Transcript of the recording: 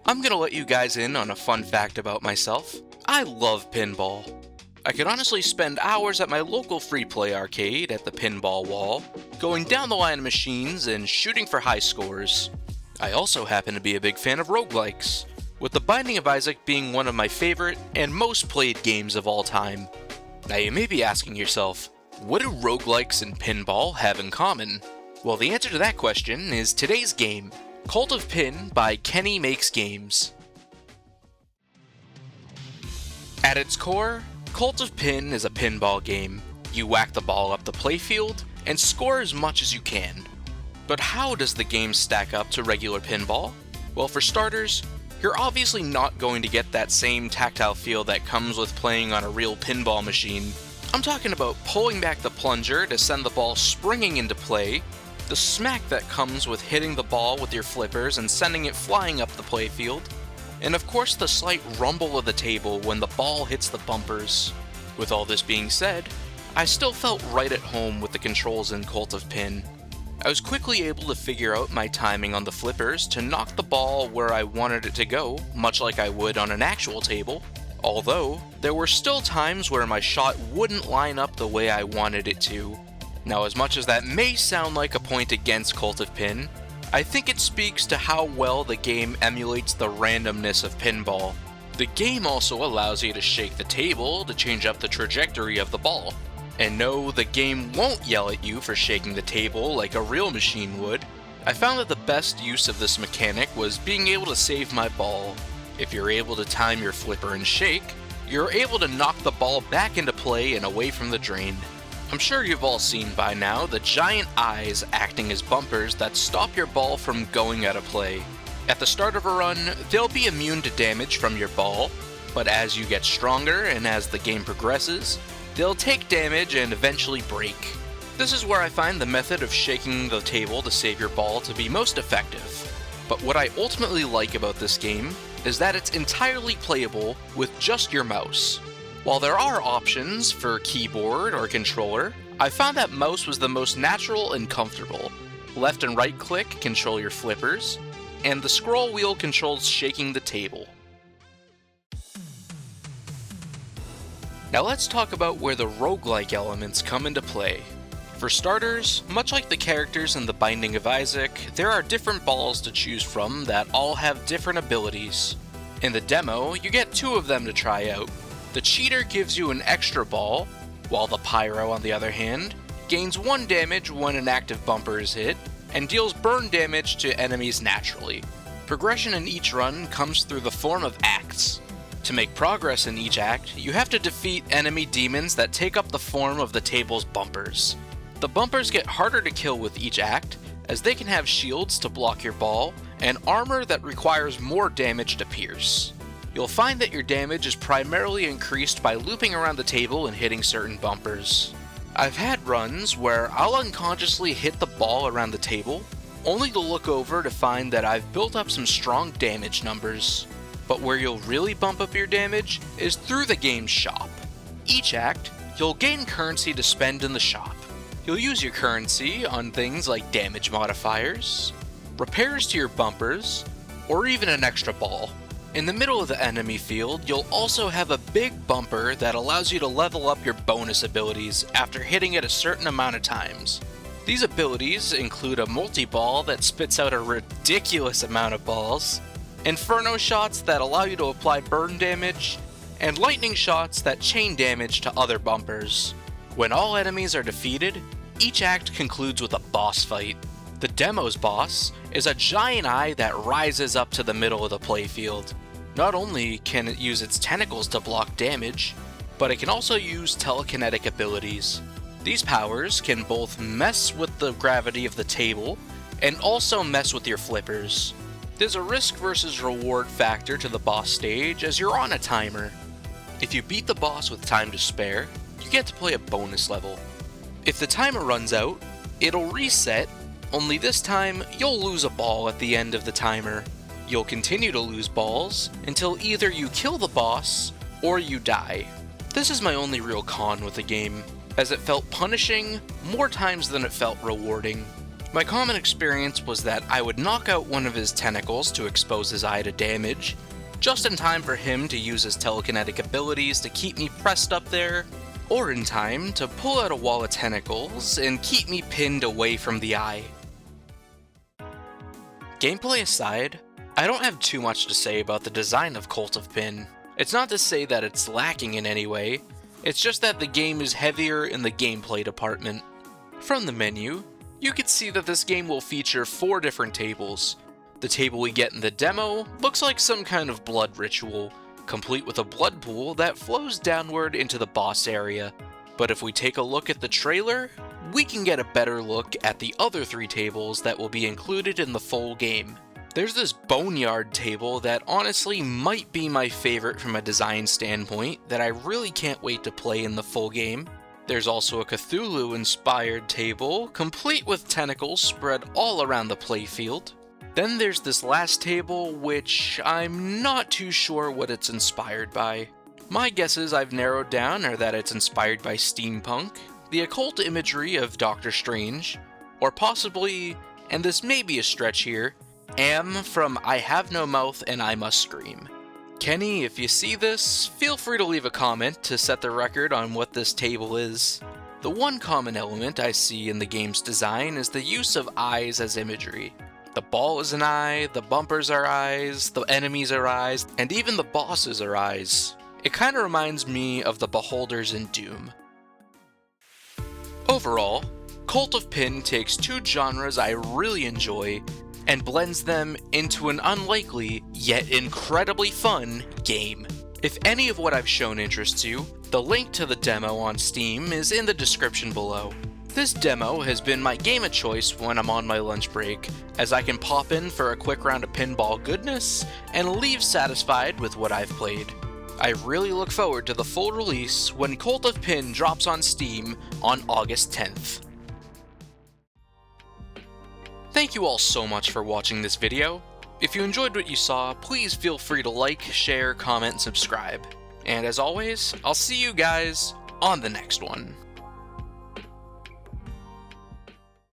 I'm gonna let you guys in on a fun fact about myself. I love pinball. I could honestly spend hours at my local free play arcade at the pinball wall, going down the line of machines and shooting for high scores. I also happen to be a big fan of roguelikes, with The Binding of Isaac being one of my favorite and most played games of all time. Now you may be asking yourself, what do roguelikes and pinball have in common? Well, the answer to that question is today's game, Cult of PiN by Kenny Makes Games. At its core, Cult of PiN is a pinball game. You whack the ball up the playfield and score as much as you can. But how does the game stack up to regular pinball? Well, for starters, you're obviously not going to get that same tactile feel that comes with playing on a real pinball machine. I'm talking about pulling back the plunger to send the ball springing into play, the smack that comes with hitting the ball with your flippers and sending it flying up the playfield, and of course the slight rumble of the table when the ball hits the bumpers. With all this being said, I still felt right at home with the controls in Cult of PiN. I was quickly able to figure out my timing on the flippers to knock the ball where I wanted it to go, much like I would on an actual table, although there were still times where my shot wouldn't line up the way I wanted it to. Now, as much as that may sound like a point against Cult of PiN, I think it speaks to how well the game emulates the randomness of pinball. The game also allows you to shake the table to change up the trajectory of the ball. And no, the game won't yell at you for shaking the table like a real machine would. I found that the best use of this mechanic was being able to save my ball. If you're able to time your flipper and shake, you're able to knock the ball back into play and away from the drain. I'm sure you've all seen by now the giant eyes acting as bumpers that stop your ball from going out of play. At the start of a run, they'll be immune to damage from your ball, but as you get stronger and as the game progresses, they'll take damage and eventually break. This is where I find the method of shaking the table to save your ball to be most effective. But what I ultimately like about this game is that it's entirely playable with just your mouse. While there are options for keyboard or controller, I found that mouse was the most natural and comfortable. Left and right click control your flippers, and the scroll wheel controls shaking the table. Now let's talk about where the roguelike elements come into play. For starters, much like the characters in The Binding of Isaac, there are different balls to choose from that all have different abilities. In the demo, you get 2 of them to try out. The cheater gives you an extra ball, while the pyro, on the other hand, gains 1 damage when an active bumper is hit, and deals burn damage to enemies naturally. Progression in each run comes through the form of acts. To make progress in each act, you have to defeat enemy demons that take up the form of the table's bumpers. The bumpers get harder to kill with each act, as they can have shields to block your ball, and armor that requires more damage to pierce. You'll find that your damage is primarily increased by looping around the table and hitting certain bumpers. I've had runs where I'll unconsciously hit the ball around the table, only to look over to find that I've built up some strong damage numbers. But where you'll really bump up your damage is through the game's shop. Each act, you'll gain currency to spend in the shop. You'll use your currency on things like damage modifiers, repairs to your bumpers, or even an extra ball. In the middle of the enemy field, you'll also have a big bumper that allows you to level up your bonus abilities after hitting it a certain amount of times. These abilities include a multi-ball that spits out a ridiculous amount of balls, inferno shots that allow you to apply burn damage, and lightning shots that chain damage to other bumpers. When all enemies are defeated, each act concludes with a boss fight. The demo's boss is a giant eye that rises up to the middle of the playfield. Not only can it use its tentacles to block damage, but it can also use telekinetic abilities. These powers can both mess with the gravity of the table and also mess with your flippers. There's a risk versus reward factor to the boss stage as you're on a timer. If you beat the boss with time to spare, you get to play a bonus level. If the timer runs out, it'll reset, only this time you'll lose a ball at the end of the timer. You'll continue to lose balls until either you kill the boss or you die. This is my only real con with the game, as it felt punishing more times than it felt rewarding. My common experience was that I would knock out one of his tentacles to expose his eye to damage, just in time for him to use his telekinetic abilities to keep me pressed up there, or in time to pull out a wall of tentacles and keep me pinned away from the eye. Gameplay aside, I don't have too much to say about the design of Cult of PiN. It's not to say that it's lacking in any way, it's just that the game is heavier in the gameplay department. From the menu, you can see that this game will feature 4 different tables. The table we get in the demo looks like some kind of blood ritual, complete with a blood pool that flows downward into the boss area. But if we take a look at the trailer, we can get a better look at the other 3 tables that will be included in the full game. There's this Boneyard table that honestly might be my favorite from a design standpoint that I really can't wait to play in the full game. There's also a Cthulhu-inspired table, complete with tentacles spread all around the playfield. Then there's this last table, which I'm not too sure what it's inspired by. My guesses I've narrowed down are that it's inspired by steampunk, the occult imagery of Doctor Strange, or possibly, and this may be a stretch here, Am from I Have No Mouth and I Must Scream. Kenny, if you see this, feel free to leave a comment to set the record on what this table is. The one common element I see in the game's design is the use of eyes as imagery. The ball is an eye, the bumpers are eyes, the enemies are eyes, and even the bosses are eyes. It kinda reminds me of the beholders in Doom. Overall, Cult of PiN takes 2 genres I really enjoy and blends them into an unlikely, yet incredibly fun, game. If any of what I've shown interests you, the link to the demo on Steam is in the description below. This demo has been my game of choice when I'm on my lunch break, as I can pop in for a quick round of pinball goodness and leave satisfied with what I've played. I really look forward to the full release when Cult of PiN drops on Steam on August 10th. Thank you all so much for watching this video. If you enjoyed what you saw, please feel free to like, share, comment, and subscribe. And as always, I'll see you guys on the next one.